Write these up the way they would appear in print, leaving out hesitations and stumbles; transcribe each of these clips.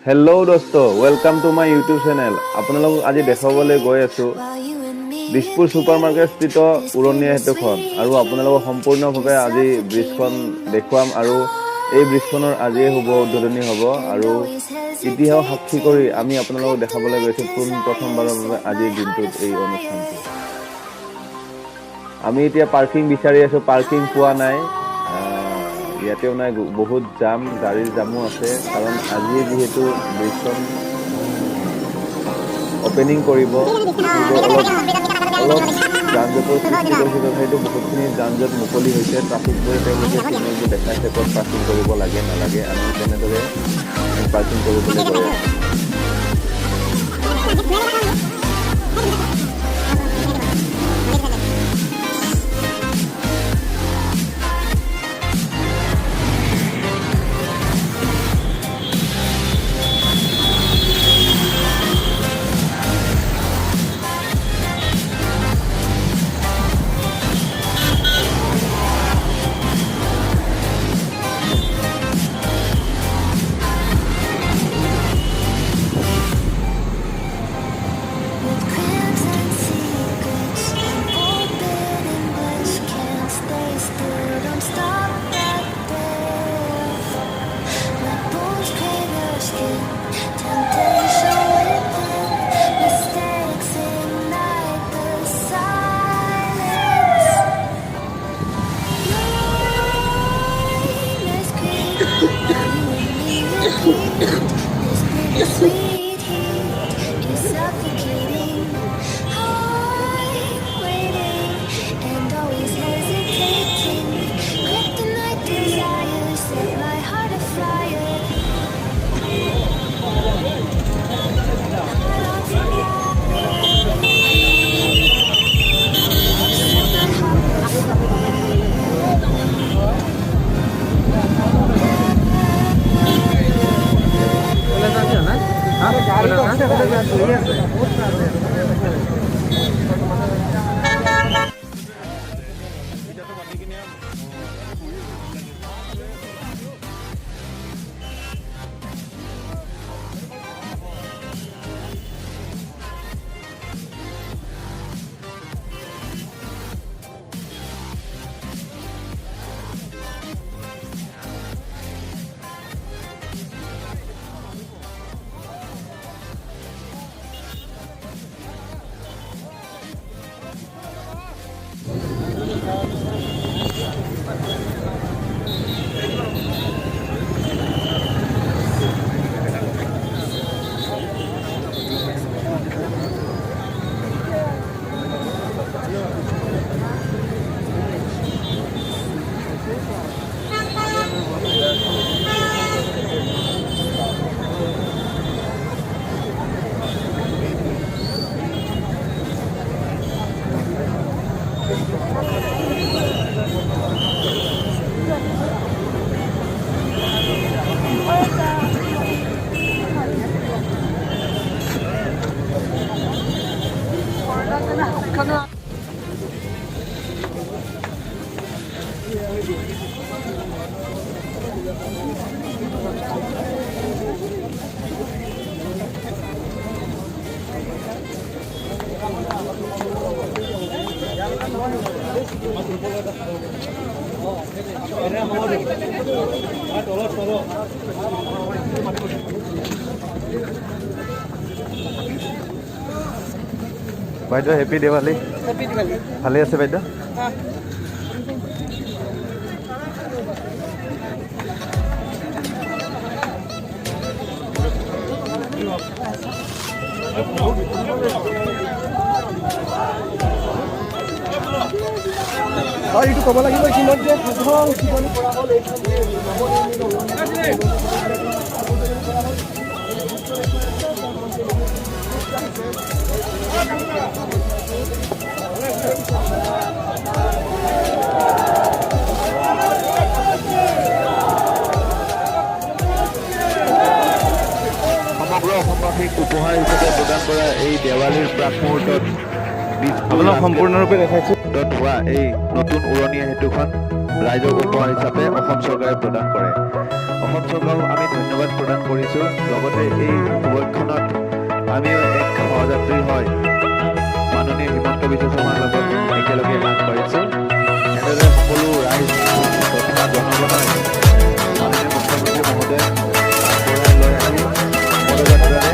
Hello' দোস্ত, welcome to my YouTube channel. আপোনালোকক আজি দেখাবলৈ গৈ আছোঁ দিছপুৰ ছুপাৰ মাৰ্কেট স্থিত উৰণীয়া সেতুখন, আৰু আপোনালোকক সম্পূৰ্ণভাৱে আজি ব্ৰিজখন দেখুৱাম। আৰু এই ব্ৰিজখনৰ আজিয়ে শুভ উদ্বোধনী হ'ব, আৰু ইতিহাস সাক্ষী কৰি আমি আপোনালোকক দেখাবলৈ গৈছোঁ প্ৰথমবাৰৰ বাবে আজিৰ দিনটোত এই অনুষ্ঠানটো। আমি এতিয়া পাৰ্কিং বিচাৰি আছোঁ, পাৰ্কিং পোৱা নাই। ইয়াতেও নাই, বহুত জাম, গাড়ীৰ জামো আছে, কাৰণ আজিয়ে যিহেতু ব্ৰিজখন অপেনিং কৰিব, অলপ যান জঁটৰ সৃষ্টি কৰিছে। তথাপিতো বহুতখিনি যান জঁট মুকলি হৈছে, ট্ৰাফিকবোৰে তেওঁলোকে চিগনেলবোৰ দেখাইছে ক'ত পাৰ্কিং কৰিব লাগে নালাগে। আমি তেনেদৰে পাৰ্কিং কৰিবলৈ গৈ আছোঁ। বাইদেউ হেপী দেৱালী। ভালে আছে বাইদেউ? এইটো ক'ব লাগিব কিমান যে সমগ্ৰ অসমবাসীক উপহাৰ হিচাপে প্ৰদান কৰা এই দেৱালীৰ প্ৰাক মুহূৰ্তত আপোনাক সম্পূৰ্ণৰূপে দেখাইছোঁ হোৱা এই নতুন উৰণীয়া সেতুখন ৰাইজক উপহাৰ হিচাপে অসম চৰকাৰে প্ৰদান কৰে। অসম চৰকাৰক আমি ধন্যবাদ প্ৰদান কৰিছোঁ। লগতে এই শুভক্ষণত আমিও এক সহযাত্ৰী হয় মাননীয় হিমন্ত বিশ্ব শৰ্মাৰ লগত একেলগে আগবাঢ়িছোঁ। এনেদৰে সকলো ৰাইজ তথা জনগণই মাননীয় মুখ্যমন্ত্ৰী মহোদয় আগবঢ়াই লৈ আহি পদযাত্ৰাৰে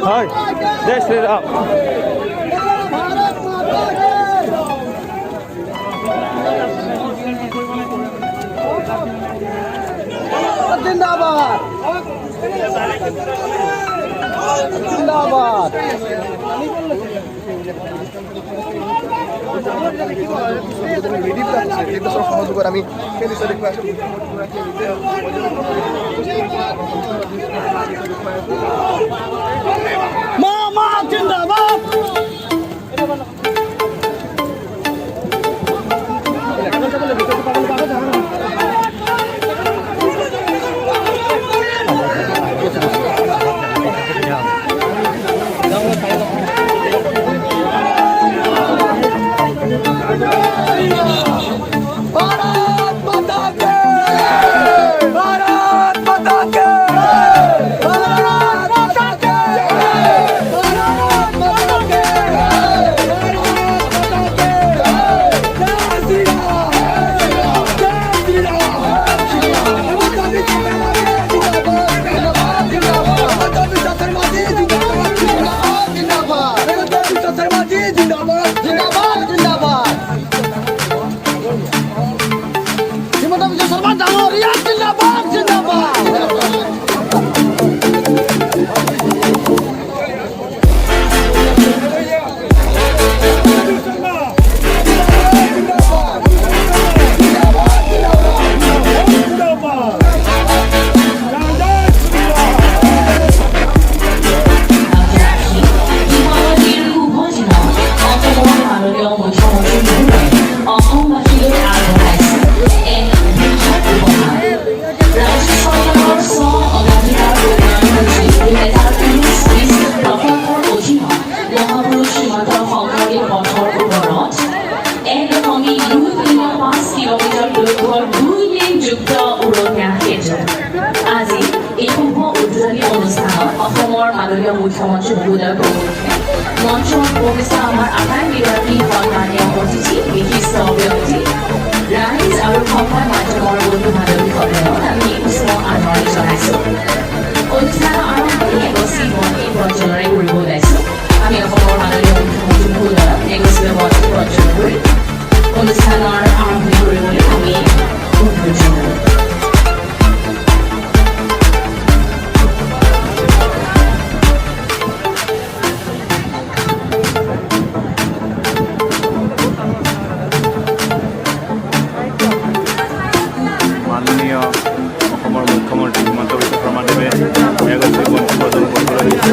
হয় জয় শ্রীরাম। जिंदाबाद जिंदाबाद সহযোগত আমি জিন্দাবাদ মুখ্য মঞ্চ বহুদয় পরবর্তী মঞ্চ উপস্থিত আমাৰ আটাই বিৰাটী সন্মানীয় অতিথি বিশিষ্ট ব্যক্তি ৰাইজ আৰু সময় মাধ্যমৰ বন্ধু বান্ধৱীসকলক আমি উষ্ম আদৰণি জনাইছোঁ। অনুষ্ঠানৰ আৰম্ভণি এগছি বন্তি প্ৰজ্বলৰে কৰিব ওলাইছোঁ। আমি অসমৰ মাননীয় মুখ্যমন্ত্ৰী মহোদয়ক এগছি বন্তি প্ৰজ্বলন কৰি অনুষ্ঠানৰ আৰম্ভণি কৰিবলৈ আমি অনুৰোধ জনালোঁ। মাননীয় অসমৰ মুখ্যমন্ত্ৰী হিমন্ত বিশ্ব শৰ্মাদেৱে এগছি বন্তি প্ৰজ্বলন কৰিবলৈ দিছে।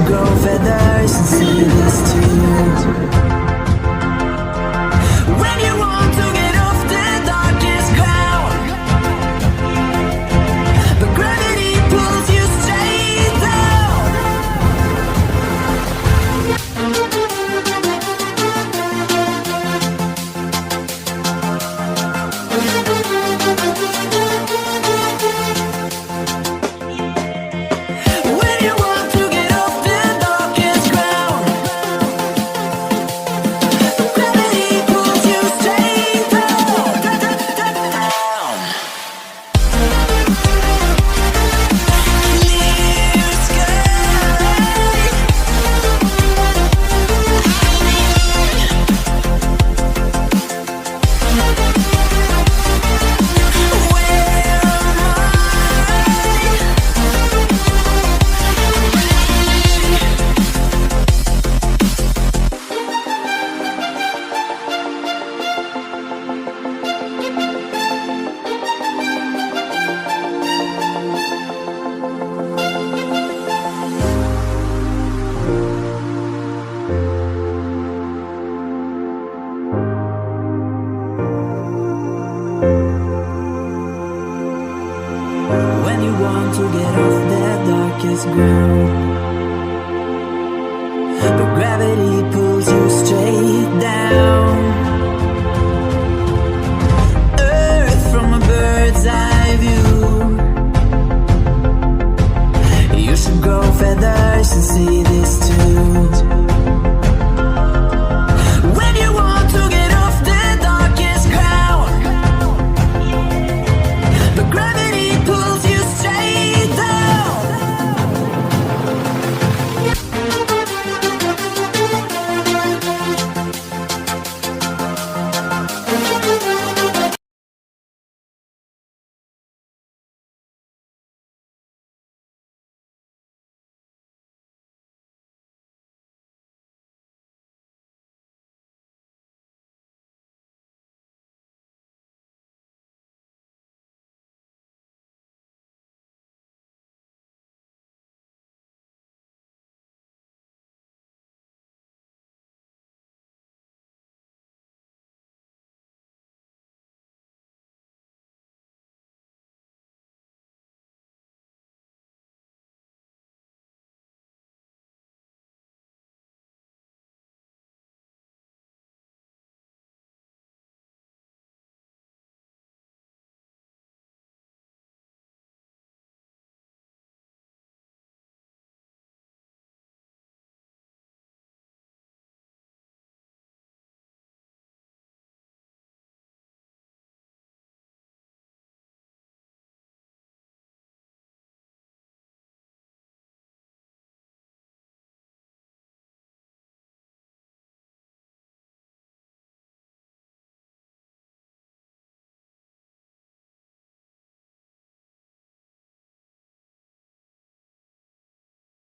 Grow feathers and see the